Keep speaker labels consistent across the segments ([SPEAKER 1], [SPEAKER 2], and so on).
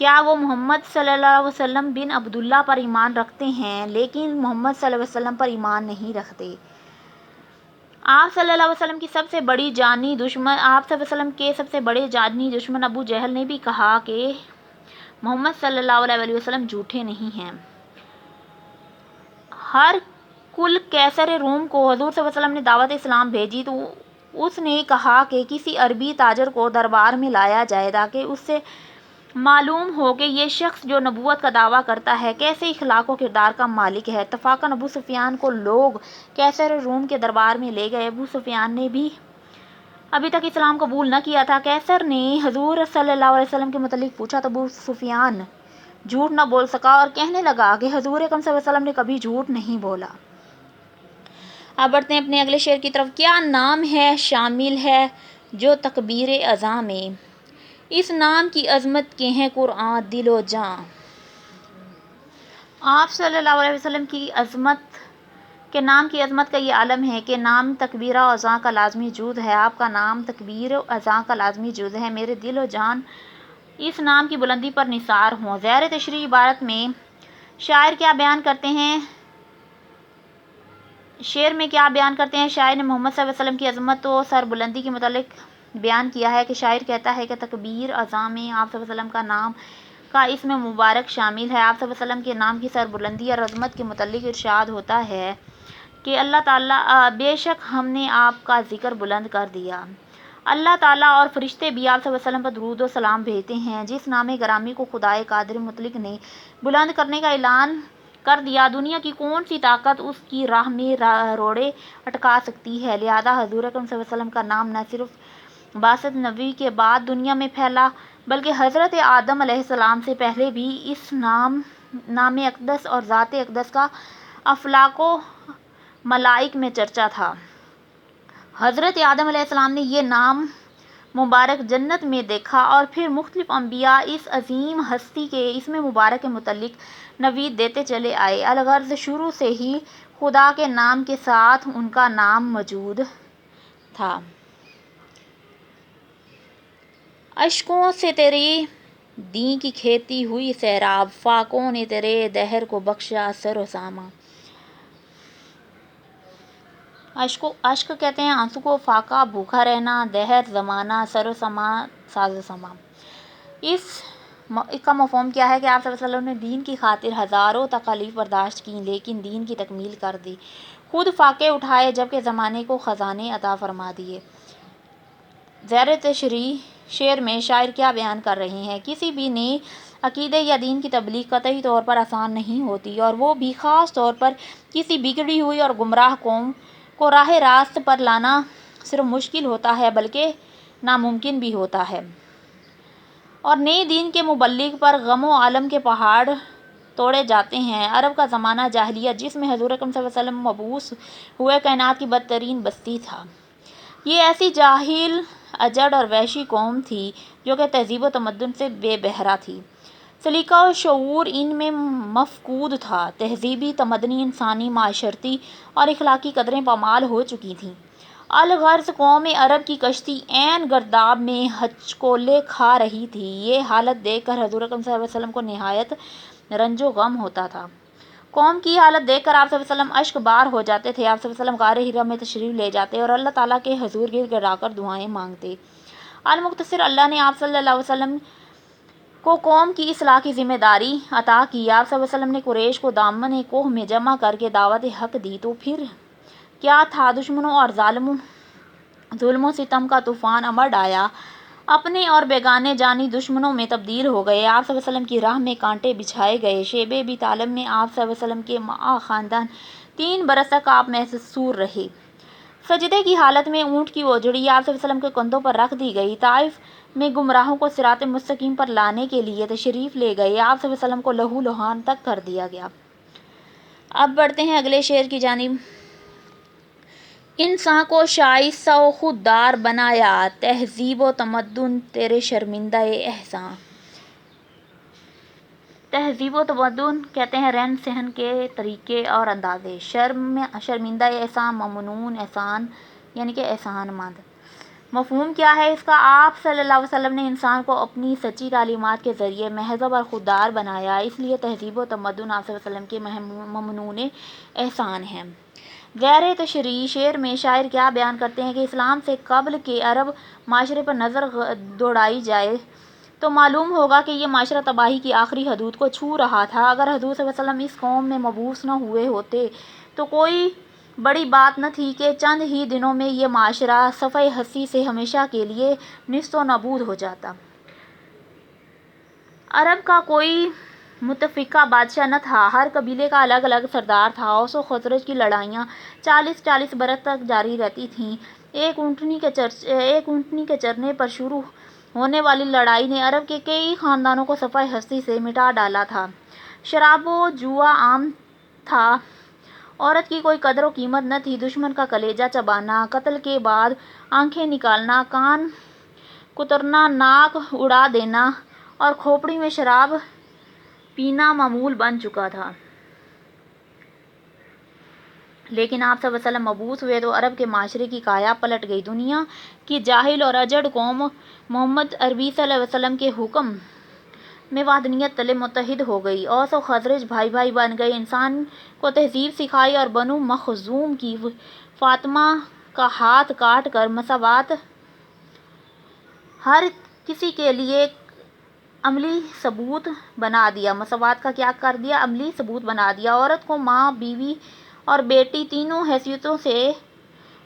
[SPEAKER 1] کیا وہ محمد صلی اللہ علیہ وسلم بن عبداللہ پر ایمان رکھتے ہیں لیکن محمد صلی اللہ علیہ وسلم پر ایمان نہیں رکھتے۔ آپ صلی اللہ علیہ وسلم کے سب سے بڑے جانی دشمن ابو جہل نے بھی کہا کہ محمد صلی اللہ علیہ وسلم جھوٹے نہیں ہیں۔ ہر کل کیسر روم کو حضور صلی اللہ علیہ وسلم نے دعوت اسلام بھیجی تو اس نے کہا کہ کسی عربی تاجر کو دربار میں لایا جائے تاکہ اس سے معلوم ہو کہ یہ شخص جو نبوت کا دعویٰ کرتا ہے کیسے اخلاق و کردار کا مالک ہے۔ اتفاقاً ابو سفیان کو لوگ کیسر روم کے دربار میں لے گئے۔ ابو سفیان نے بھی ابھی تک اسلام قبول نہ کیا تھا۔ کیسر نے حضور صلی اللہ علیہ وسلم کے متعلق پوچھا تو ابو سفیان جھوٹ نہ بول سکا اور کہنے لگا کہ حضور اکرم صلی اللہ علیہ وسلم نے کبھی جھوٹ نہیں بولا۔ اب بڑھتے ہیں اپنے اگلے شعر کی طرف۔ کیا نام ہے شامل ہے جو تکبیر اعظم میں، اس نام کی عظمت کے ہیں قرآن دل و جاں۔ آپ صلی اللہ علیہ وسلم کی عظمت کے نام کی عظمت کا یہ عالم ہے کہ نام تکبیر اعظم کا لازمی وجود ہے۔ آپ کا نام تکبیر اعظم کا لازمی وجود ہے، میرے دل و جان اس نام کی بلندی پر نثار ہوں۔ زیر تشریح عبارت میں شاعر کیا بیان کرتے ہیں؟ شعر میں کیا بیان کرتے ہیں؟ شاعر نے محمد صلی اللہ علیہ وسلم کی عظمت و سربلندی کے متعلق بیان کیا ہے کہ شاعر کہتا ہے کہ تکبیر اعظم میں آپ صلی اللہ علیہ وسلم کا نام کا اسم مبارک شامل ہے۔ آپ صلی اللہ علیہ وسلم کے نام کی سربلندی اور عظمت کے متعلق ارشاد ہوتا ہے کہ اللہ تعالیٰ بے شک ہم نے آپ کا ذکر بلند کر دیا۔ اللہ تعالیٰ اور فرشتے بھی آپ صلی اللہ علیہ وسلم پر درود و سلام بھیجتے ہیں۔ جس نام گرامی کو خدائے قادر مطلق نے بلند کرنے کا اعلان کر دیا، دنیا کی کون سی طاقت اس کی راہ میں روڑے اٹکا سکتی ہے؟ لہٰذا حضور اکرم صلی اللہ علیہ وسلم کا نام نہ صرف بعثت نبوی کے بعد دنیا میں پھیلا بلکہ حضرت آدم علیہ السلام سے پہلے بھی اس نام اقدس اور ذات اقدس کا افلاک و ملائک میں چرچا تھا۔ حضرت آدم علیہ السلام نے یہ نام مبارک جنت میں دیکھا اور پھر مختلف انبیاء اس عظیم ہستی کے اسم مبارک کے متعلق نوید دیتے چلے آئے۔ الغرض شروع سے ہی خدا کے نام کے ساتھ ان کا نام موجود تھا۔ اشکوں سے تیری دین کی کھیتی ہوئی سیراب، فاقوں نے تیرے دہر کو بخشا سر و ساما۔ اشک کہتے ہیں آنسو کو، فاقہ بھوکا رہنا، دہر زمانہ، سر و سما ساز و سما۔ اس کا مفہوم کیا ہے کہ آپ صلی اللہ علیہ وسلم نے دین کی خاطر ہزاروں تکالیف برداشت کیں لیکن دین کی تکمیل کر دی، خود فاقے اٹھائے جبکہ زمانے کو خزانے عطا فرما دیے۔ زیر تشریح شعر میں شاعر کیا بیان کر رہے ہیں؟ کسی بھی نئے عقیدے یا دین کی تبلیغ قطعی طور پر آسان نہیں ہوتی اور وہ بھی خاص طور پر کسی بگڑی ہوئی اور گمراہ قوم کو راہ راست پر لانا صرف مشکل ہوتا ہے بلکہ ناممکن بھی ہوتا ہے، اور نئے دین کے مبلغ پر غم و الم کے پہاڑ توڑے جاتے ہیں۔ عرب کا زمانہ جاہلیت جس میں حضور اکرم صلی اللہ علیہ وسلم مبعوث ہوئے کائنات کی بدترین بستی تھا۔ یہ ایسی جاہل، اجڑ اور وحشی قوم تھی جو کہ تہذیب و تمدن سے بے بہرہ تھی۔ سلیقہ و شعور ان میں مفقود تھا۔ تہذیبی، تمدنی، انسانی، معاشرتی اور اخلاقی قدریں پامال ہو چکی تھیں۔ الغرض قوم عرب کی کشتی عین گرداب میں ہچکولے کھا رہی تھی۔ یہ حالت دیکھ کر حضور اکرم صلی اللہ علیہ وسلم کو نہایت رنج و غم ہوتا تھا۔ قوم کی حالت دیکھ کر آپ صلی اللہ علیہ وسلم اشک بار ہو جاتے تھے۔ آپ صلی اللہ علیہ وسلم غار حرا میں تشریف لے جاتے اور اللہ تعالیٰ کے حضور گر گڑا کر دعائیں مانگتے۔ المختصر اللہ نے آپ صلی اللہ علیہ وسلم کو قوم کی اصلاح کی ذمہ داری عطا کی۔ آپ صلی اللہ علیہ وسلم نے قریش کو دامن کوہ میں جمع کر کے دعوت حق دی تو پھر کیا تھا؟ دشمنوں اور ظلم و ستم کا طوفان امڈ آیا، اپنے اور بیگانے جانی دشمنوں میں تبدیل ہو گئے۔ آپ صلی اللہ علیہ وسلم کی راہ میں کانٹے بچھائے گئے۔ شیب ابی طالب میں آپ صلی اللہ علیہ وسلم کے مع خاندان 3 برس تک آپ محصور رہے۔ سجدے کی حالت میں اونٹ کی اوجڑی آپ صلی اللہ علیہ وسلم کے کندھوں پر رکھ دی گئی۔ طائف میں گمراہوں کو صراط مستقیم پر لانے کے لیے تشریف لے گئے۔ آپ صلی اللہ علیہ وسلم کو لہو لہان تک کر دیا گیا۔ اب بڑھتے ہیں اگلے شعر کی جانب۔ انساں کو شائستہ و خوددار بنایا، تہذیب و تمدن تیرے شرمندہ احسان۔ تہذیب و تمدن کہتے ہیں رہن سہن کے طریقے اور انداز۔ شرمندہ احسان، ممنون احسان یعنی کہ احسان مند۔ مفہوم کیا ہے اس کا؟ آپ صلی اللہ علیہ وسلم نے انسان کو اپنی سچی تعلیمات کے ذریعے مہذب اور خوددار بنایا، اس لیے تہذیب و تمدن آپ صلی اللہ علیہ وسلم کے ممنون احسان ہے۔ زیر تشریح شعر میں شاعر کیا بیان کرتے ہیں کہ اسلام سے قبل کے عرب معاشرے پر نظر دوڑائی جائے تو معلوم ہوگا کہ یہ معاشرہ تباہی کی آخری حدود کو چھو رہا تھا۔ اگر حضور صلی اللہ علیہ وسلم اس قوم میں مبعوث نہ ہوئے ہوتے تو کوئی بڑی بات نہ تھی کہ چند ہی دنوں میں یہ معاشرہ صفحۂ ہستی سے ہمیشہ کے لیے نیست و نابود ہو جاتا۔ عرب کا کوئی متفقہ بادشاہ نہ تھا، ہر قبیلے کا الگ الگ سردار تھا۔ اوس و خزرج کی لڑائیاں 40 برس تک جاری رہتی تھیں۔ ایک اونٹنی کے چرنے پر شروع ہونے والی لڑائی نے عرب کے کئی خاندانوں کو صفحۂ ہستی سے مٹا ڈالا تھا۔ شراب و جوا عام تھا، عورت کی کوئی قدر و قیمت نہ تھی۔ دشمن کا کلیجہ چبانا، قتل کے بعد آنکھیں نکالنا، کان کترنا، ناک اڑا دینا اور کھوپڑی میں شراب پینا معمول بن چکا تھا۔ لیکن آپ صلی اللہ علیہ وسلم مبعوث ہوئے تو عرب کے معاشرے کی کایا پلٹ گئی۔ دنیا کی جاہل اور اجڑ قوم محمد عربی صلی اللہ علیہ وسلم کے حکم میں وحدانیت تلے متحد ہو گئی۔ اوس و خزرج بھائی بھائی بن گئے، انسان کو تہذیب سکھائی اور بنو مخزوم کی فاطمہ کا ہاتھ کاٹ کر مساوات ہر کسی کے لیے عملی ثبوت بنا دیا۔ مساوات کا کیا کر دیا؟ عملی ثبوت بنا دیا۔ عورت کو ماں، بیوی اور بیٹی تینوں حیثیتوں سے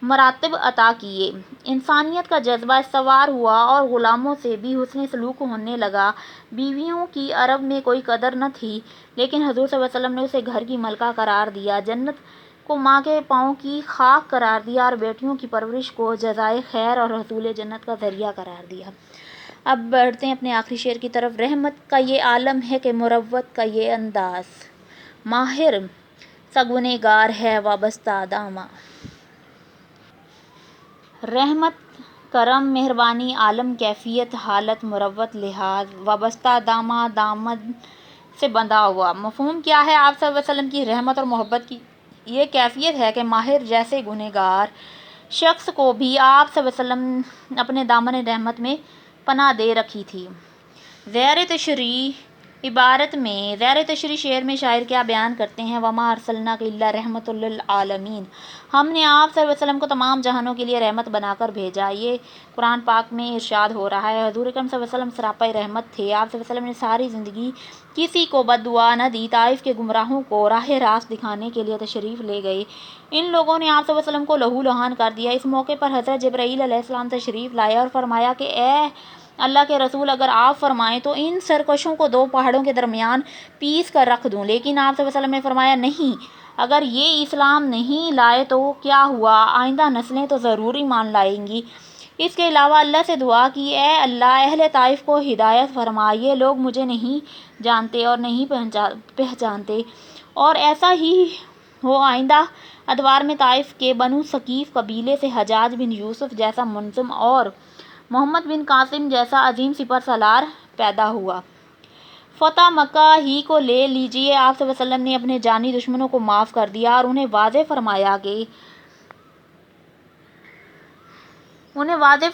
[SPEAKER 1] مراتب عطا کیے۔ انسانیت کا جذبہ استوار ہوا اور غلاموں سے بھی حسن سلوک ہونے لگا۔ بیویوں کی عرب میں کوئی قدر نہ تھی، لیکن حضور صلی اللہ علیہ وسلم نے اسے گھر کی ملکہ قرار دیا، جنت کو ماں کے پاؤں کی خاک قرار دیا اور بیٹیوں کی پرورش کو جزائے خیر اور حصول جنت کا ذریعہ قرار دیا۔ اب بڑھتے ہیں اپنے آخری شعر کی طرف۔ رحمت کا یہ عالم ہے کہ مروت کا یہ انداز، ماہر سا گنہگار ہے وابستہ داماں۔ رحمت، کرم، مہربانی، عالم، کیفیت، حالت، مروت، لحاظ، وابستہ داماں، دامن سے بندھا ہوا۔ مفہوم کیا ہے؟ آپ صلی اللہ علیہ وسلم کی رحمت اور محبت کی یہ کیفیت ہے کہ ماہر جیسے گنہگار شخص کو بھی آپ صلی اللہ علیہ وسلم نے اپنے دامن رحمت میں پناہ دے رکھی تھی۔ زیر تشریح عبارت میں زیر تشریح شعر میں شاعر کیا بیان کرتے ہیں؟ وَمَا أَرْسَلْنَاكَ إِلَّا رَحْمَةً لِّلْعَالَمِينَ، ہم نے آپ صلی اللہ علیہ وسلم کو تمام جہانوں کے لیے رحمت بنا کر بھیجا۔ یہ قرآن پاک میں ارشاد ہو رہا ہے۔ حضور اکرم صلی اللہ علیہ وسلم سراپا رحمت تھے۔ آپ صلی اللہ علیہ وسلم نے ساری زندگی کسی کو بد دعا نہ دی۔ طائف کے گمراہوں کو راہ راست دکھانے کے لیے تشریف لے گئے۔ ان لوگوں نے آپ صلی اللہ علیہ وسلم کو لہو لہان کر دیا۔ اس موقع پر حضرت جبرائیل علیہ السلام تشریف لائے اور فرمایا کہ اے اللہ کے رسول، اگر آپ فرمائیں تو ان سرکشوں کو 2 پہاڑوں کے درمیان پیس کر رکھ دوں۔ لیکن آپ صلی اللہ علیہ وسلم نے فرمایا نہیں، اگر یہ اسلام نہیں لائے تو کیا ہوا، آئندہ نسلیں تو ضرور ایمان لائیں گی۔ اس کے علاوہ اللہ سے دعا کی، اے اللہ، اہل طائف کو ہدایت فرما، یہ لوگ مجھے نہیں جانتے اور نہیں پہچانتے، اور ایسا ہی ہو آئندہ ادوار میں طائف کے بنو ثقیف قبیلے سے حجاج بن یوسف جیسا منظم اور محمد بن قاسم جیسا عظیم سپہ سالار پیدا ہوا۔ فتح مکہ ہی کو لے لیجیے، آپ صلی اللہ علیہ وسلم نے اپنے جانی دشمنوں کو معاف کر دیا اور انہیں واضح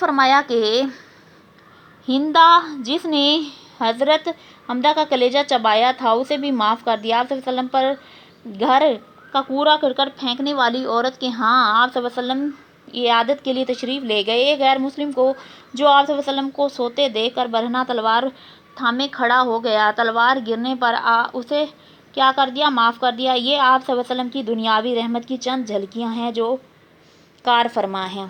[SPEAKER 1] فرمایا کہ ہندہ جس نے حضرت حمزہ کا کلیجہ چبایا تھا اسے بھی معاف کر دیا۔ آپ صلی اللہ علیہ وسلم پر گھر کا کوڑا کرکٹ پھینکنے والی عورت کے ہاں آپ صلی اللہ علیہ وسلم عیادت کے لیے تشریف لے گئے۔ ایک غیر مسلم کو جو آپ صلی اللہ علیہ وسلم کو سوتے دیکھ کر برہنہ تلوار تھامے کھڑا ہو گیا، تلوار گرنے پر اسے کیا کر دیا؟ معاف کر دیا۔ یہ آپ صلی اللہ علیہ وسلم کی دنیاوی رحمت کی چند جھلکیاں ہیں جو کار فرما ہیں۔